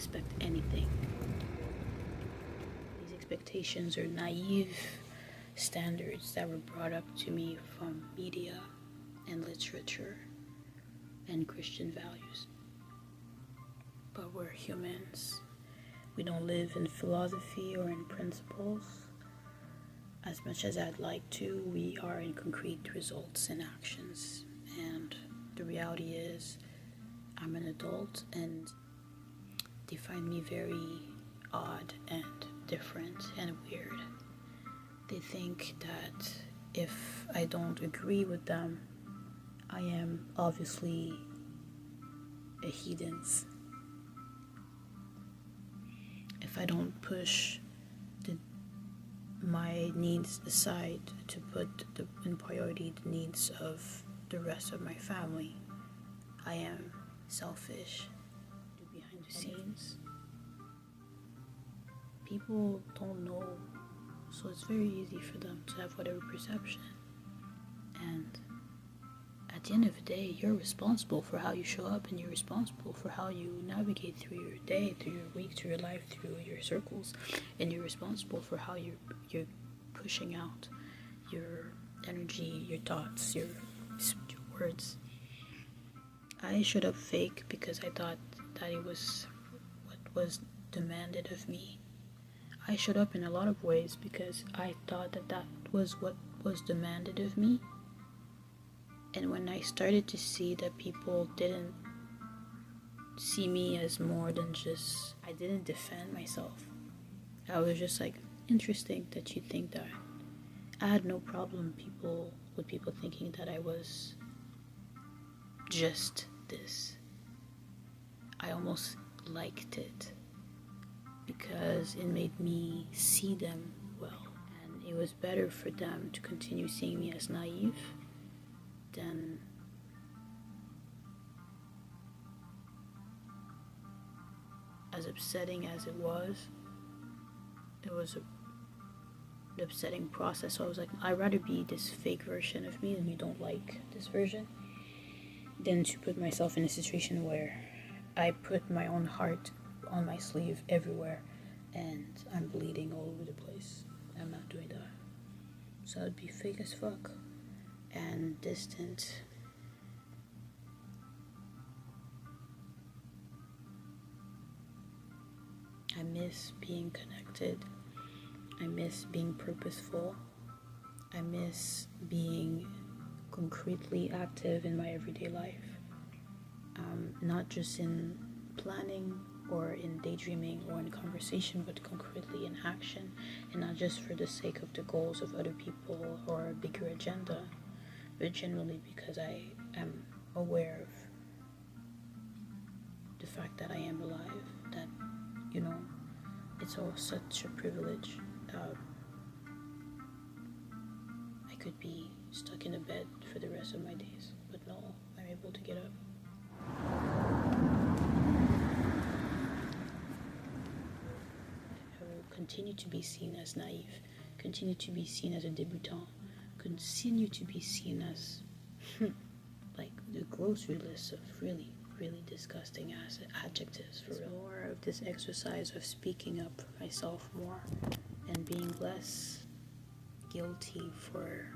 expect anything. These expectations are naive standards that were brought up to me from media and literature and Christian values. But we're humans. We don't live in philosophy or in principles. As much as I'd like to, we are in concrete results and actions. And the reality is, I'm an adult and they find me very odd and different and weird. They think that if I don't agree with them, I am obviously a heathen. If I don't push my needs aside to put in priority the needs of the rest of my family, I am selfish. Behind the scenes, people don't know, so it's very easy for them to have whatever perception. And at the end of the day, you're responsible for how you show up, and you're responsible for how you navigate through your day, through your week, through your life, through your circles, and you're responsible for how you're pushing out your energy, your thoughts, your words. I showed up fake because I thought that it was what was demanded of me. I showed up in a lot of ways because I thought that was what was demanded of me. And when I started to see that people didn't see me as more than just, I didn't defend myself. I was just like, interesting that you think that. I had no problem with people thinking that I was just this. I almost liked it because it made me see them well. And it was better for them to continue seeing me as naive than as upsetting as it was. It was an upsetting process. So I was like, I'd rather be this fake version of me, and you don't like this version, than to put myself in a situation where I put my own heart on my sleeve everywhere and I'm bleeding all over the place. I'm not doing that. So I'd be fake as fuck and distant. I miss being connected. I miss being purposeful. I miss being concretely active in my everyday life. Not just in planning or in daydreaming or in conversation, but concretely in action, and not just for the sake of the goals of other people or a bigger agenda, but generally because I am aware of the fact that I am alive, that, it's all such a privilege. I could be stuck in a bed for the rest of my days, but no, I'm able to get up. I will continue to be seen as naive, continue to be seen as a débutant, continue to be seen as like the grocery list of really, really disgusting adjectives. For real. More of this exercise of speaking up for myself more and being less guilty for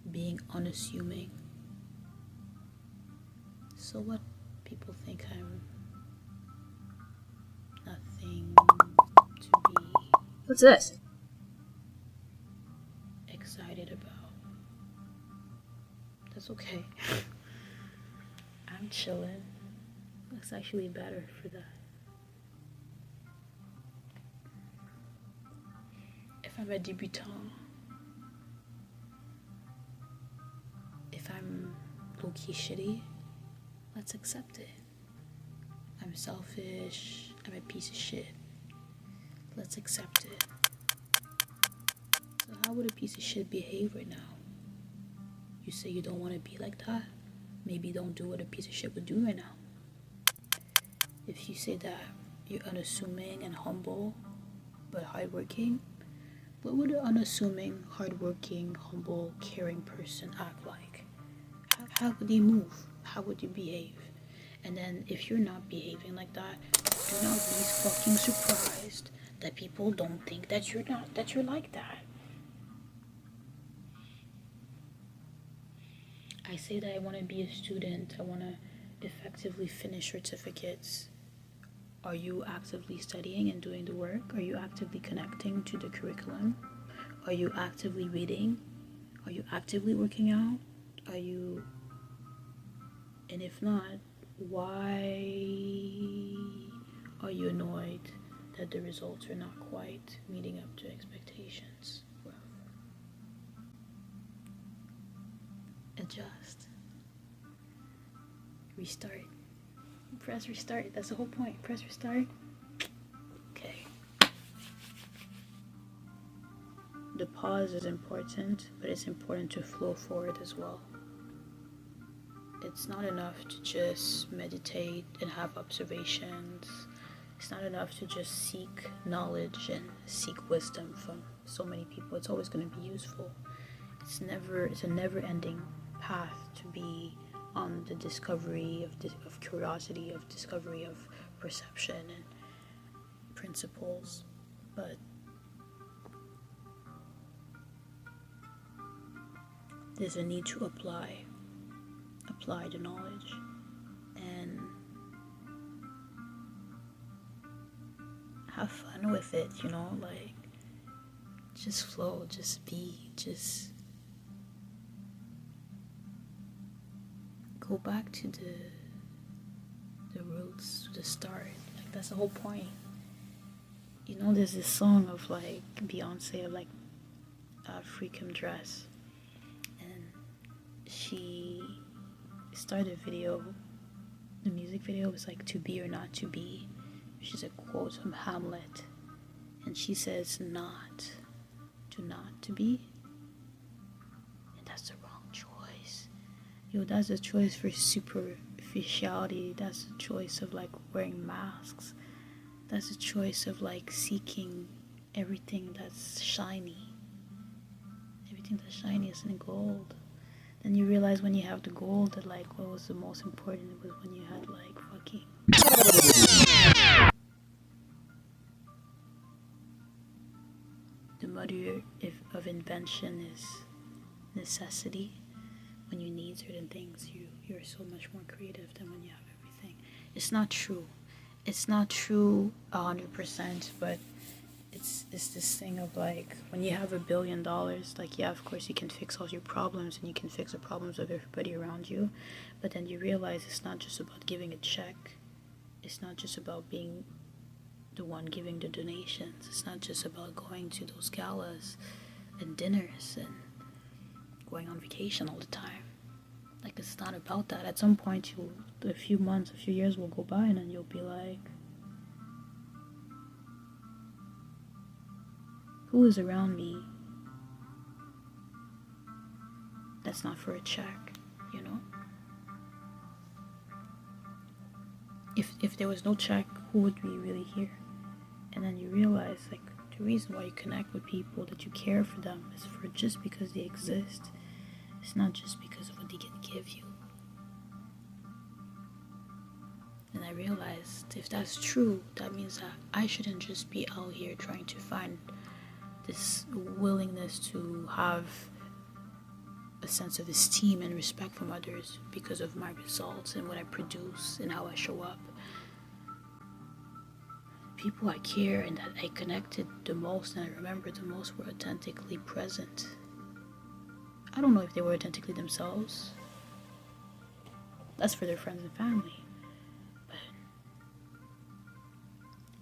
being unassuming. So what? People think I'm nothing to be What's this? excited about. That's okay. I'm chilling. It's actually better for that. If I'm a débutant, if I'm low-key shitty, let's accept it. I'm selfish, I'm a piece of shit. Let's accept it. So how would a piece of shit behave right now? You say you don't want to be like that? Maybe don't do what a piece of shit would do right now. If you say that you're unassuming and humble, but hardworking, what would an unassuming, hardworking, humble, caring person act like? How would they move? How would you behave? And then if you're not behaving like that, do not be fucking surprised that people don't think that you're like that. I say that I want to be a student. I want to effectively finish certificates. Are you actively studying and doing the work? Are you actively connecting to the curriculum? Are you actively reading? Are you actively working out? And if not, why are you annoyed that the results are not quite meeting up to expectations? Well, adjust. Restart. Press restart. That's the whole point. Press restart. Okay. The pause is important, but it's important to flow forward as well. It's not enough to just meditate and have observations. It's not enough to just seek knowledge and seek wisdom from so many people. It's always going to be useful. It's a never-ending path to be on the discovery of curiosity, of discovery of perception and principles. But there's a need to apply the knowledge and have fun with it, like just flow, just be, just go back to the roots, to the start. Like that's the whole point. There's this song of like Beyonce of like Freakum Dress, and she started the music video was like to be or not to be. She's a quote from Hamlet, and she says not to be, and that's the wrong choice. That's a choice for superficiality. That's a choice of like wearing masks. That's a choice of like seeking everything that's shiny. Everything that's shiny isn't gold. Then you realize when you have the gold that like what was the most important was when you had like fucking the mother of invention is necessity. When you need certain things, you're so much more creative than when you have everything. It's not true 100%, but it's this thing of like when you have $1 billion, like yeah, of course you can fix all your problems and you can fix the problems of everybody around you, but then you realize it's not just about giving a check. It's not just about being the one giving the donations. It's not just about going to those galas and dinners and going on vacation all the time. Like it's not about that. At some point a few years will go by and then you'll be like, who is around me that's not for a check, If there was no check, who would be really here? And then you realize like the reason why you connect with people, that you care for them, is for just because they exist. It's not just because of what they can give you. And I realized if that's true, that means that I shouldn't just be out here trying to find this willingness to have a sense of esteem and respect from others because of my results and what I produce and how I show up. People I care and that I connected the most and I remember the most were authentically present. I don't know if they were authentically themselves. That's for their friends and family. But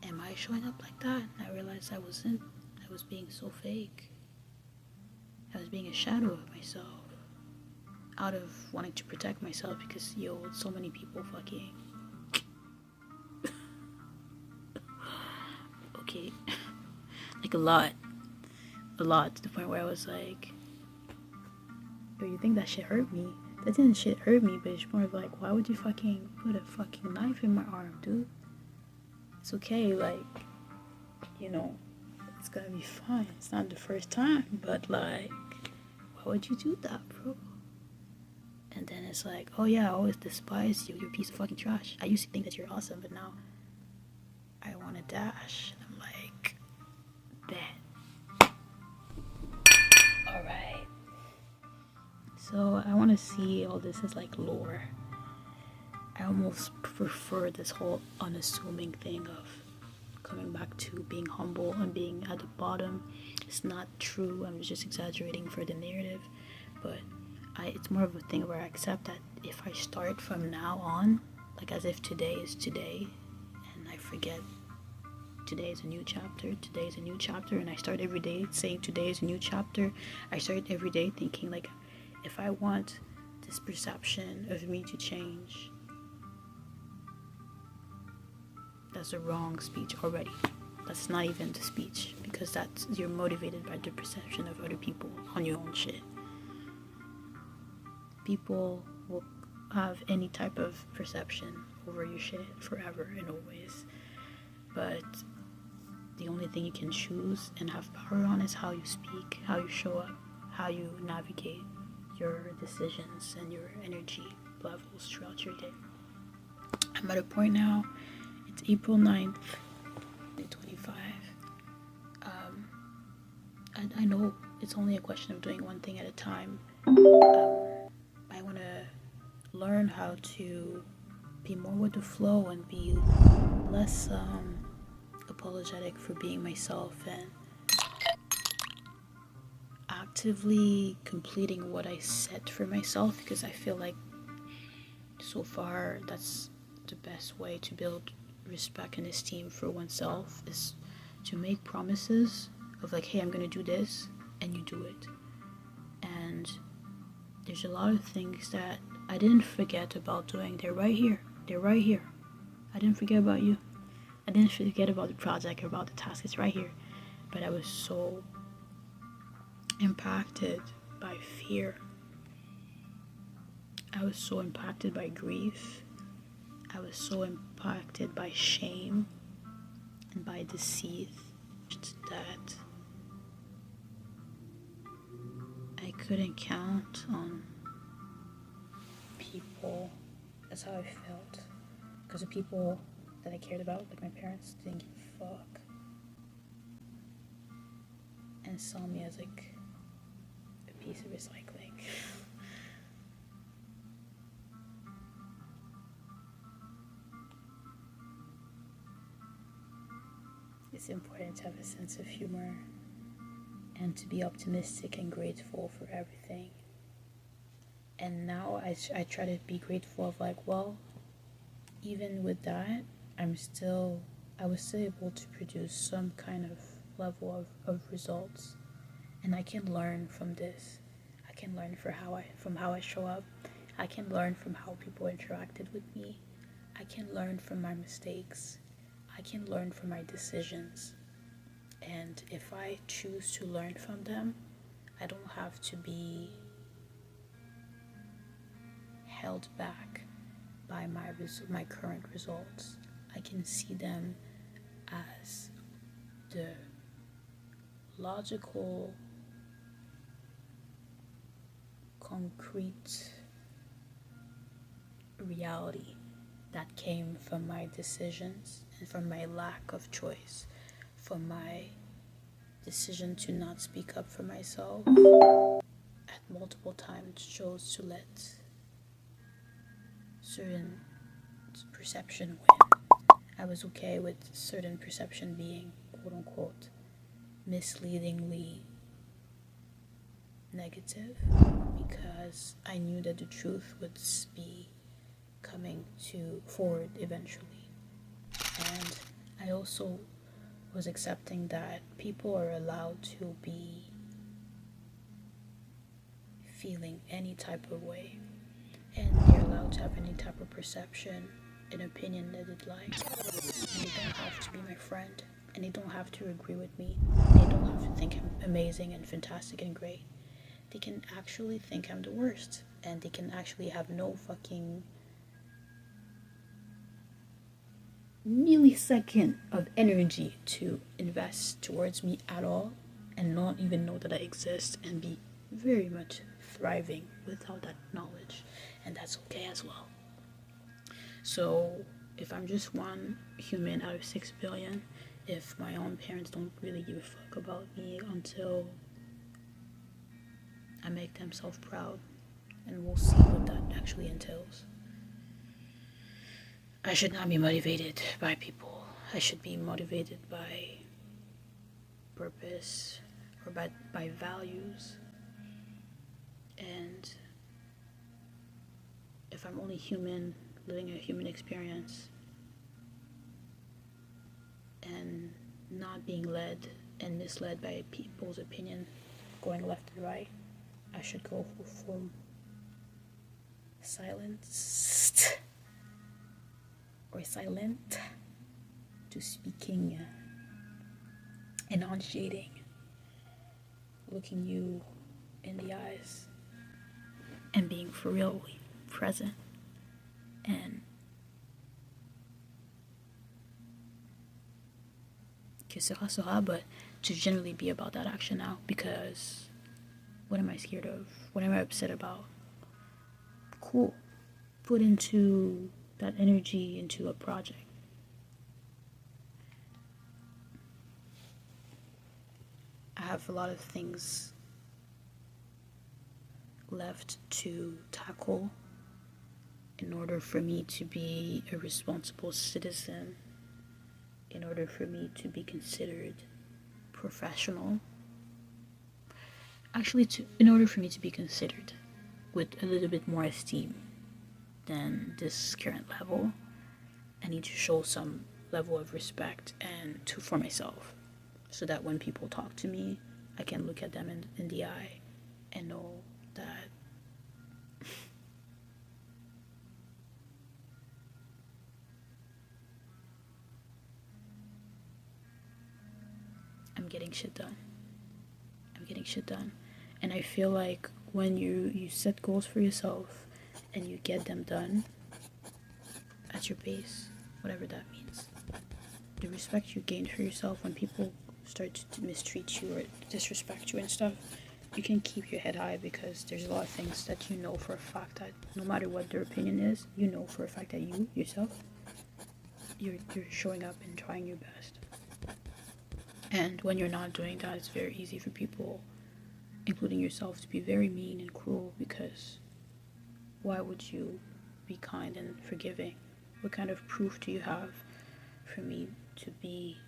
am I showing up like that? And I realized I wasn't. I was being so fake. I was being a shadow of myself. Out of wanting to protect myself because, so many people fucking... okay. Like a lot. To the point where I was like, yo, you think that shit hurt me? That didn't shit hurt me, but it's more of like, why would you fucking put a fucking knife in my arm, dude? It's okay, like, it's gonna be fine. It's not the first time, but like, why would you do that, bro? And then it's like, oh yeah, I always despise you. You're a piece of fucking trash. I used to think that you're awesome, but now I want to dash. And I'm like, bet. Alright. So I want to see all this as like lore. I almost prefer this whole unassuming thing of coming back to being humble and being at the bottom. It's not true. I'm just exaggerating for the narrative. But it's more of a thing where I accept that if I start from now on, like as if today is today, and I forget today is a new chapter, and I start every day saying today is a new chapter. I start every day thinking like, if I want this perception of me to change, that's the wrong speech already. That's not even the speech, because you're motivated by the perception of other people on your own shit. People will have any type of perception over your shit forever and always, but the only thing you can choose and have power on is how you speak, how you show up, how you navigate your decisions and your energy levels throughout your day. I'm at a point now, it's April 9th, 2025. I know it's only a question of doing one thing at a time. I want to learn how to be more with the flow and be less apologetic for being myself and actively completing what I set for myself, because I feel like so far that's the best way to build respect and esteem for oneself, is to make promises of like, hey, I'm gonna do this, and you do it. And there's a lot of things that I didn't forget about doing. They're right here. I didn't forget about you. I didn't forget about the project or about the task. It's right here. But I was so impacted by fear. I was so impacted by grief. I was so impacted by shame and by deceit that I couldn't count on people. That's how I felt. Because the people that I cared about, like my parents, didn't give a fuck. And saw me as like a piece of recycling. It's important to have a sense of humor and to be optimistic and grateful for everything. And now I try to be grateful of like, well, even with that, I was still able to produce some kind of level of results. And I can learn from this. I can learn from how I show up. I can learn from how people interacted with me. I can learn from my mistakes. I can learn from my decisions. And if I choose to learn from them, I don't have to be held back by my current results. I can see them as the logical, concrete reality that came from my decisions and from my lack of choice, from my decision to not speak up for myself. At multiple times chose to let certain perception win. I was okay with certain perception being, quote unquote, misleadingly negative, because I knew that the truth would be coming forward eventually. And I also was accepting that people are allowed to be feeling any type of way, and they're allowed to have any type of perception and opinion that they'd like. And they don't have to be my friend, and they don't have to agree with me. They don't have to think I'm amazing and fantastic and great. They can actually think I'm the worst, and they can actually have no fucking millisecond of energy to invest towards me at all, and not even know that I exist, and be very much thriving without that knowledge, and that's okay as well. So if I'm just one human out of 6 billion, if my own parents don't really give a fuck about me until I make them self-proud, and we'll see what that actually entails. I should not be motivated by people. I should be motivated by purpose or by values. And if I'm only human, living a human experience, and not being led and misled by people's opinion, going left and right, I should go for silenced or silent to speaking, enunciating, looking you in the eyes, and being for real present, and que sera sera, but to generally be about that action now, because what am I scared of? What am I upset about? Cool. Put into that energy into a project. I have a lot of things left to tackle in order for me to be a responsible citizen, in order for me to be considered professional. Actually, in order for me to be considered with a little bit more esteem than this current level, I need to show some level of respect and for myself, so that when people talk to me, I can look at them in the eye and know that I'm getting shit done. And I feel like when you set goals for yourself and you get them done at your pace, whatever that means, the respect you gain for yourself when people start to mistreat you or disrespect you and stuff, you can keep your head high, because there's a lot of things that you know for a fact that no matter what their opinion is, you know for a fact that you yourself, you're showing up and trying your best. And when you're not doing that, it's very easy for people, including yourself, to be very mean and cruel, because why would you be kind and forgiving? What kind of proof do you have for me to be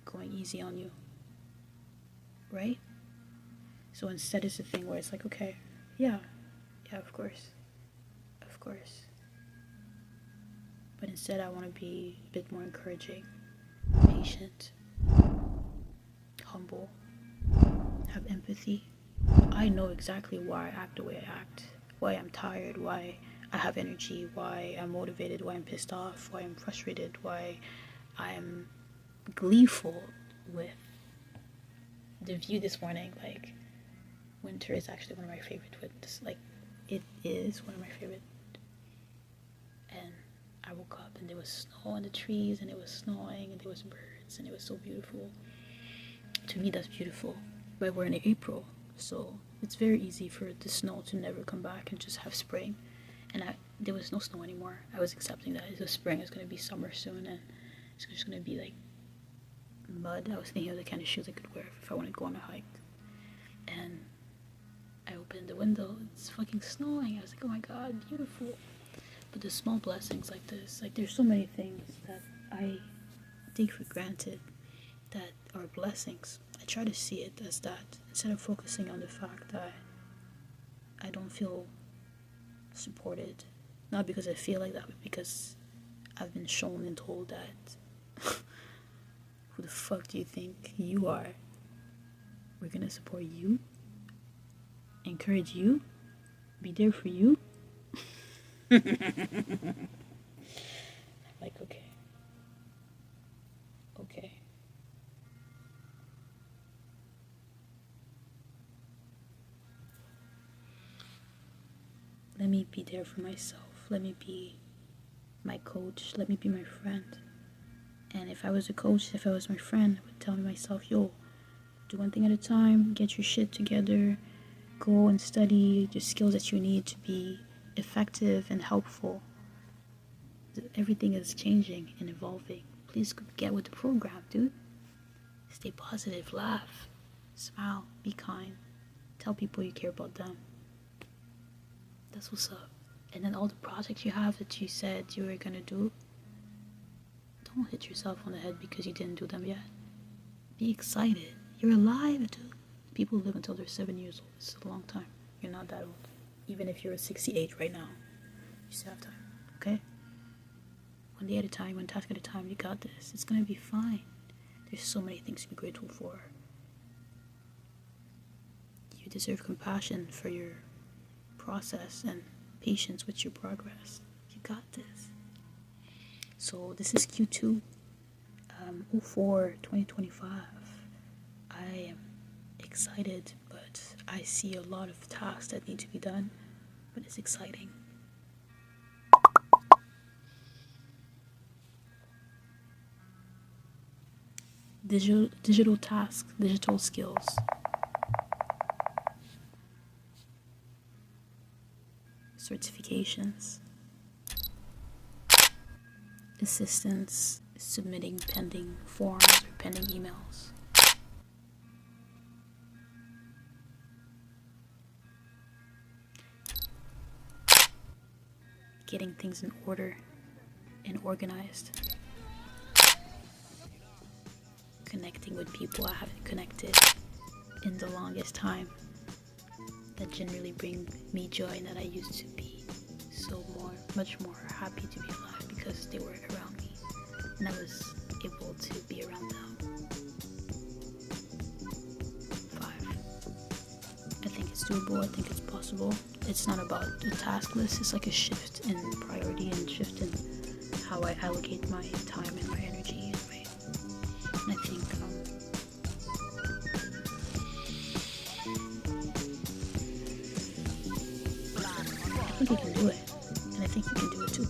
going easy on you? Right? So instead, it's a thing where it's like, okay, yeah, of course. But instead, I want to be a bit more encouraging, patient, humble, have empathy. I know exactly why I act the way I act, why I'm tired, why I have energy, why I'm motivated, why I'm pissed off, why I'm frustrated, why I'm gleeful with the view this morning. Like, winter is actually one of my favorite winters. Like, it is one of my favorite. And I woke up and there was snow on the trees, and it was snowing, and there was birds, and it was so beautiful. To me, that's beautiful. But we're in April, so it's very easy for the snow to never come back and just have spring. And there was no snow anymore. I was accepting that it was spring, it's going to be summer soon, and it's just going to be like mud. I was thinking of the kind of shoes I could wear if I wanted to go on a hike. And I opened the window, it's fucking snowing. I was like, oh my god, beautiful. But the small blessings like this, like, there's so many things that I take for granted that are blessings. I try to see it as that, instead of focusing on the fact that I don't feel supported. Not because I feel like that, but because I've been shown and told that who the fuck do you think you are? We're gonna support you, encourage you, be there for you. Like, okay. Let me be there for myself. Let me be my coach. Let me be my friend. And if I was a coach, if I was my friend, I would tell myself, yo, do one thing at a time, get your shit together, Go and study the skills that you need to be effective and helpful. Everything is changing and evolving. Please get with the program, dude. Stay positive, laugh, smile, be kind. Tell people you care about them. That's what's up. And then all the projects you have that you said you were gonna do, don't hit yourself on the head because you didn't do them yet. Be excited. You're alive, dude. People live until they're 7 years old. It's a long time. You're not that old. Even if you're 68 right now, you still have time, okay? One day at a time, one task at a time, you got this. It's gonna be fine. There's so many things to be grateful for. You deserve compassion for your process and patience with your progress. You got this. So this is Q2, 04/2025. I am excited, but I see a lot of tasks that need to be done, but it's exciting. Digital tasks, digital skills. Certifications. Assistance submitting pending forms or pending emails. Getting things in order and organized. Connecting with people I haven't connected in the longest time, that generally bring me joy, that I used to be much more happy to be alive because they were around me and I was able to be around them. 5. I think it's doable. I think it's possible. It's not about the task list. It's like a shift in priority and shift in how I allocate my time and my energy and I think you can do it, and I think you can do it too.